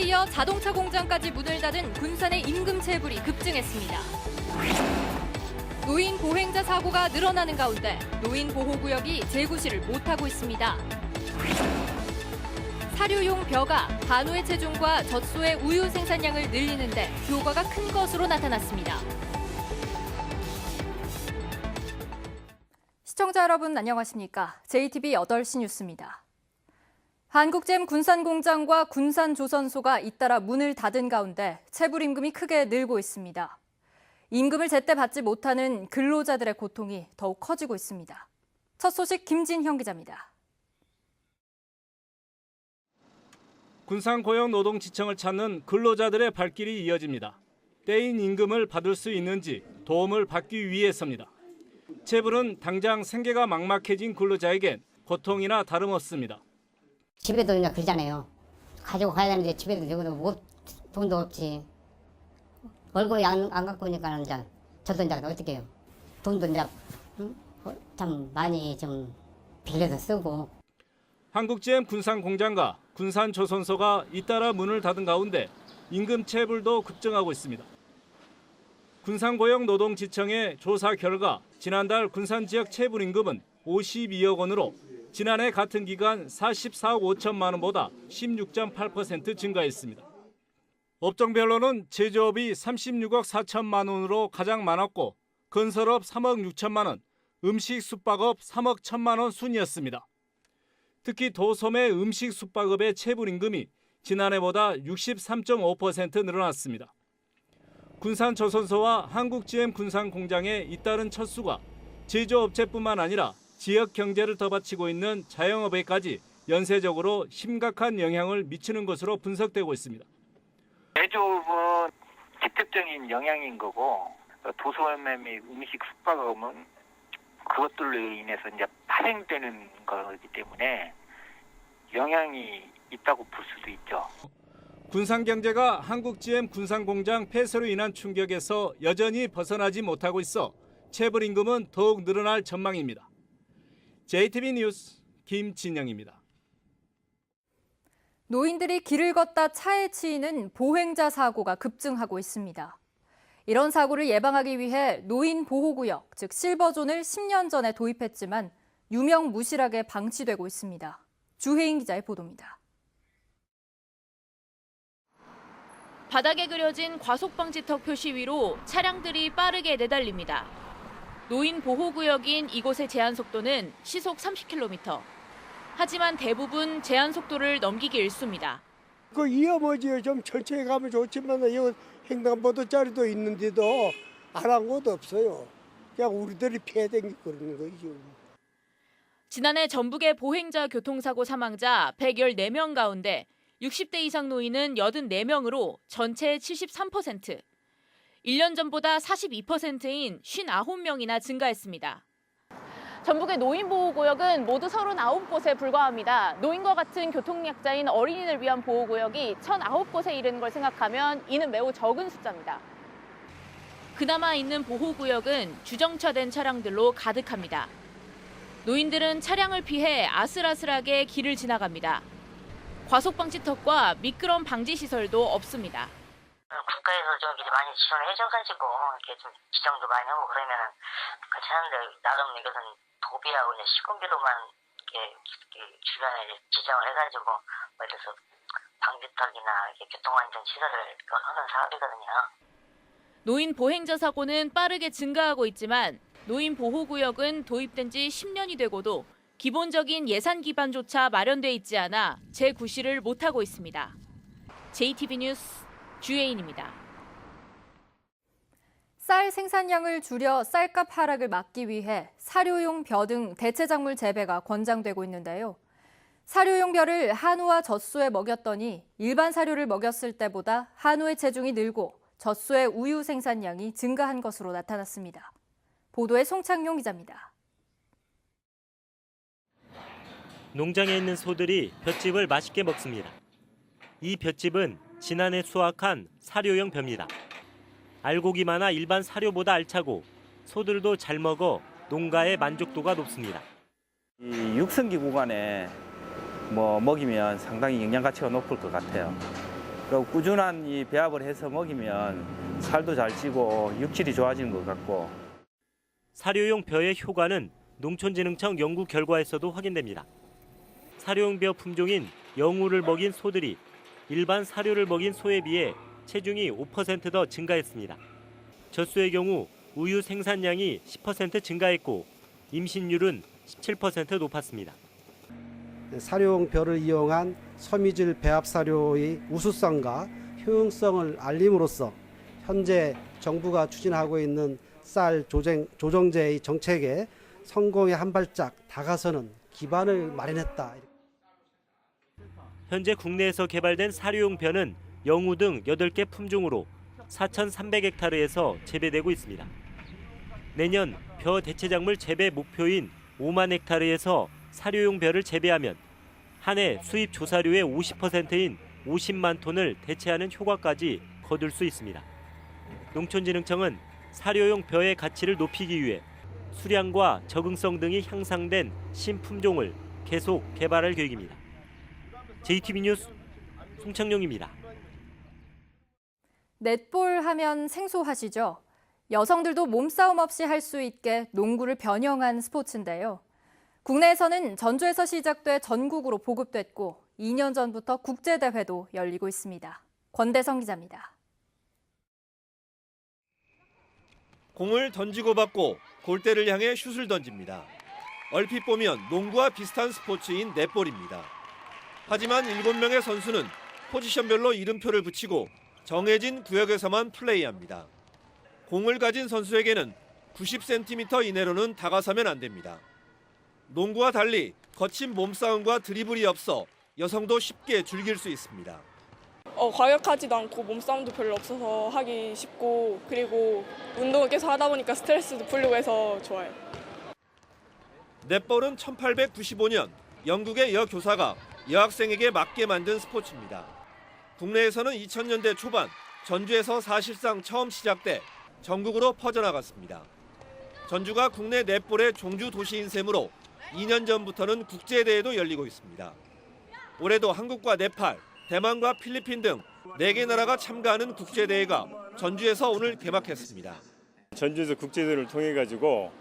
이어 자동차 공장까지 문을 닫은 군산의 임금 체불이 급증했습니다. 노인 보행자 사고가 늘어나는 가운데 노인 보호구역이 재구시를 못하고 있습니다. 사료용 벼가 한우의 체중과 젖소의 우유 생산량을 늘리는데 효과가 큰 것으로 나타났습니다. 시청자 여러분 안녕하십니까? JTB 8시 뉴스입니다. 한국잼 군산공장과 군산조선소가 잇따라 문을 닫은 가운데 체불임금이 크게 늘고 있습니다. 임금을 제때 받지 못하는 근로자들의 고통이 더욱 커지고 있습니다. 첫 소식 김진형 기자입니다. 군산고용노동지청을 찾는 근로자들의 발길이 이어집니다. 떼인 임금을 받을 수 있는지 도움을 받기 위해서입니다. 체불은 당장 생계가 막막해진 근로자에겐 고통이나 다름없습니다. 집에도 그냥 그러잖아요. 가지고 가야 되는데 집에도 적어도 돈도 없지. 월급이 안 갖고 오니까 이제 저도 이제 어떻게 해요. 돈도 이제 참 많이 좀 빌려서 쓰고. 한국GM 군산공장과 군산조선소가 잇따라 문을 닫은 가운데 임금 체불도 급증하고 있습니다. 군산고용노동지청의 조사 결과 지난달 군산 지역 체불 임금은 52억 원으로 지난해 같은 기간 44억 5천만 원보다 16.8% 증가했습니다. 업종별로는 제조업이 36억 4천만 원으로 가장 많았고 건설업 3억 6천만 원, 음식 숙박업 3억 1천만 원 순이었습니다. 특히 도소매 음식 숙박업의 체불 임금이 지난해보다 63.5% 늘어났습니다. 군산조선소와 한국GM 군산공장에 잇따른 철수가 제조업체뿐만 아니라 지역 경제를 더 받치고 있는 자영업에까지 연쇄적으로 심각한 영향을 미치는 것으로 분석되고 있습니다. 제조업은 직접적인 영향인 거고 도소매 및 음식 숙박업은 그것들로 인해서 이제 발생되는 거기 때문에 영향이 있다고 볼 수도 있죠. 군산경제가 한국GM 군산공장 폐쇄로 인한 충격에서 여전히 벗어나지 못하고 있어 체불 임금은 더욱 늘어날 전망입니다. JTB 뉴스 김진영입니다. 노인들이 길을 걷다 차에 치이는 보행자 사고가 급증하고 있습니다. 이런 사고를 예방하기 위해 노인 보호구역, 즉 실버존을 10년 전에 도입했지만 유명무실하게 방치되고 있습니다. 주혜인 기자의 보도입니다. 바닥에 그려진 과속방지턱 표시 위로 차량들이 빠르게 내달립니다. 노인 보호구역인 이곳의 제한 속도는 시속 30km. 하지만 대부분 제한 속도를 넘기기 일쑤입니다. 그 위험하지요. 좀 천천히 가면 좋지만 이 횡단보도짜리도 있는데도 안 한 곳 없어요. 그냥 우리들이 피해 댕기고 그러는 거죠. 지난해 전북의 보행자 교통사고 사망자 114명 가운데 60대 이상 노인은 84명으로 전체의 73%, 1년 전보다 42%인 59명이나 증가했습니다. 전북의 노인보호구역은 모두 39곳에 불과합니다. 노인과 같은 교통약자인 어린이를 위한 보호구역이 1,009곳에 이르는 걸 생각하면 이는 매우 적은 숫자입니다. 그나마 있는 보호구역은 주정차된 차량들로 가득합니다. 노인들은 차량을 피해 아슬아슬하게 길을 지나갑니다. 과속방지턱과 미끄럼 방지시설도 없습니다. 국가에서 좀 이렇게 많이 지원을 해줘가지고 이렇게 좀 지정도 많이 하고 그러면은 같이 하는데 나름 이것은 도비하고 이제 시공비로만 이렇게 주변에 지정을 해가지고 예를 들어서 방지턱이나 이렇게 교통안전 시설을 하는 사업이거든요. 노인 보행자 사고는 빠르게 증가하고 있지만 노인 보호구역은 도입된 지 10년이 되고도 기본적인 예산 기반조차 마련돼 있지 않아 재구시를 못하고 있습니다. JTB 뉴스 주혜인입니다. 쌀 생산량을 줄여 쌀값 하락을 막기 위해 사료용 벼 등 대체작물 재배가 권장되고 있는데요. 사료용 벼를 한우와 젖소에 먹였더니 일반 사료를 먹였을 때보다 한우의 체중이 늘고 젖소의 우유 생산량이 증가한 것으로 나타났습니다. 보도에 송창용 기자입니다. 농장에 있는 소들이 볏짚을 맛있게 먹습니다. 이 볏짚은 지난해 수확한 사료용 벼입니다. 알곡이 많아 일반 사료보다 알차고 소들도 잘 먹어 농가의 만족도가 높습니다. 이 육성기 구간에 먹이면 상당히 영양 가치가 높을 것 같아요. 그리고 꾸준한 이 배합을 해서 먹이면 살도 잘 찌고 육질이 좋아지는 것 같고. 사료용 벼의 효과는 농촌진흥청 연구 결과에서도 확인됩니다. 사료용 벼 품종인 영우를 먹인 소들이 일반 사료를 먹인 소에 비해 체중이 5% 더 증가했습니다. 젖소의 경우 우유 생산량이 10% 증가했고 임신율은 17% 높았습니다. 사료용 벼를 이용한 섬유질 배합 사료의 우수성과 효용성을 알림으로써 현재 정부가 추진하고 있는 쌀 조정제의 정책에 성공에 한 발짝 다가서는 기반을 마련했다. 현재 국내에서 개발된 사료용 벼는 영우 등 8개 품종으로 4,300헥타르에서 재배되고 있습니다. 내년 벼 대체작물 재배 목표인 5만 헥타르에서 사료용 벼를 재배하면 한 해 수입 조사료의 50%인 50만 톤을 대체하는 효과까지 거둘 수 있습니다. 농촌진흥청은 사료용 벼의 가치를 높이기 위해 수량과 적응성 등이 향상된 신품종을 계속 개발할 계획입니다. JTB 뉴스 송창용입니다. 넷볼 하면 생소하시죠? 여성들도 몸싸움 없이 할 수 있게 농구를 변형한 스포츠인데요. 국내에서는 전주에서 시작돼 전국으로 보급됐고 2년 전부터 국제대회도 열리고 있습니다. 권대성 기자입니다. 공을 던지고 받고 골대를 향해 슛을 던집니다. 얼핏 보면 농구와 비슷한 스포츠인 넷볼입니다. 하지만 7명의 선수는 포지션별로 이름표를 붙이고 정해진 구역에서만 플레이합니다. 공을 가진 선수에게는 90cm 이내로는 다가서면 안 됩니다. 농구와 달리 거친 몸싸움과 드리블이 없어 여성도 쉽게 즐길 수 있습니다. 과격하지도 않고 몸싸움도 별로 없어서 하기 쉽고 그리고 운동을 계속 하다 보니까 스트레스도 풀리고 해서 좋아요. 넷볼은 1895년 영국의 여교사가 여학생에게 맞게 만든 스포츠입니다. 국내에서는 2000년대 초반 전주에서 사실상 처음 시작돼 전국으로 퍼져나갔습니다. 전주가 국내 넷볼의 종주 도시인 셈으로 2년 전부터는 국제대회도 열리고 있습니다. 올해도 한국과 네팔, 대만과 필리핀 등 4개 나라가 참가하는 국제대회가 전주에서 오늘 개막했습니다. 전주에서 국제대회를 통해 가지고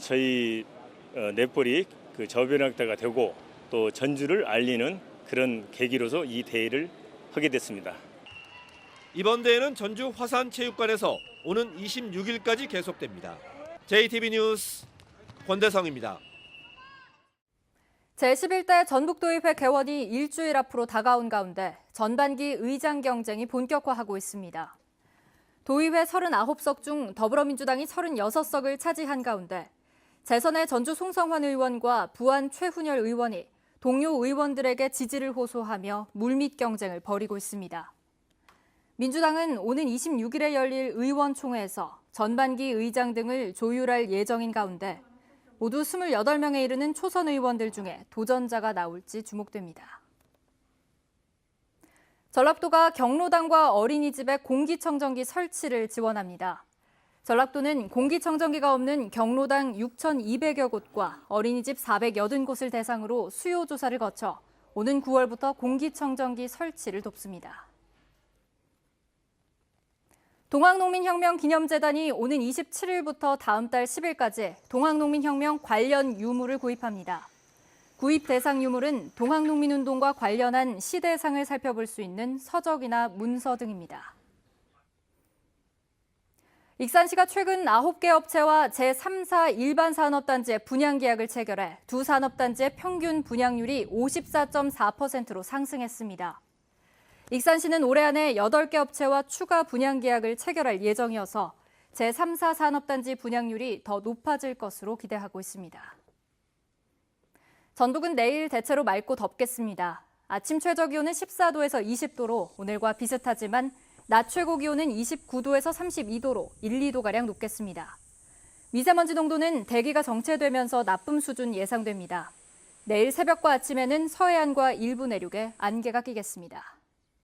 저희 넷볼이 그 저변학대가 되고 또 전주를 알리는 그런 계기로서 이 대회를 하게 됐습니다. 이번 대회는 전주 화산체육관에서 오는 26일까지 계속됩니다. JTB 뉴스 권대성입니다. 제11대 전북도의회 개원이 일주일 앞으로 다가온 가운데 전반기 의장 경쟁이 본격화하고 있습니다. 도의회 39석 중 더불어민주당이 36석을 차지한 가운데 재선의 전주 송성환 의원과 부안 최훈열 의원이 동료 의원들에게 지지를 호소하며 물밑 경쟁을 벌이고 있습니다. 민주당은 오는 26일에 열릴 의원총회에서 전반기 의장 등을 조율할 예정인 가운데 모두 28명에 이르는 초선 의원들 중에 도전자가 나올지 주목됩니다. 전라도가 경로당과 어린이집에 공기청정기 설치를 지원합니다. 전라도는 공기청정기가 없는 경로당 6,200여 곳과 어린이집 480곳을 대상으로 수요 조사를 거쳐 오는 9월부터 공기청정기 설치를 돕습니다. 동학농민혁명기념재단이 오는 27일부터 다음 달 10일까지 동학농민혁명 관련 유물을 구입합니다. 구입 대상 유물은 동학농민운동과 관련한 시대상을 살펴볼 수 있는 서적이나 문서 등입니다. 익산시가 최근 9개 업체와 제3사 일반 산업단지의 분양 계약을 체결해 두 산업단지의 평균 분양률이 54.4%로 상승했습니다. 익산시는 올해 안에 8개 업체와 추가 분양 계약을 체결할 예정이어서 제3사 산업단지 분양률이 더 높아질 것으로 기대하고 있습니다. 전북은 내일 대체로 맑고 덥겠습니다. 아침 최저 기온은 14도에서 20도로 오늘과 비슷하지만 낮 최고 기온은 29도에서 32도로 1, 2도가량 높겠습니다. 미세먼지 농도는 대기가 정체되면서 나쁨 수준 예상됩니다. 내일 새벽과 아침에는 서해안과 일부 내륙에 안개가 끼겠습니다.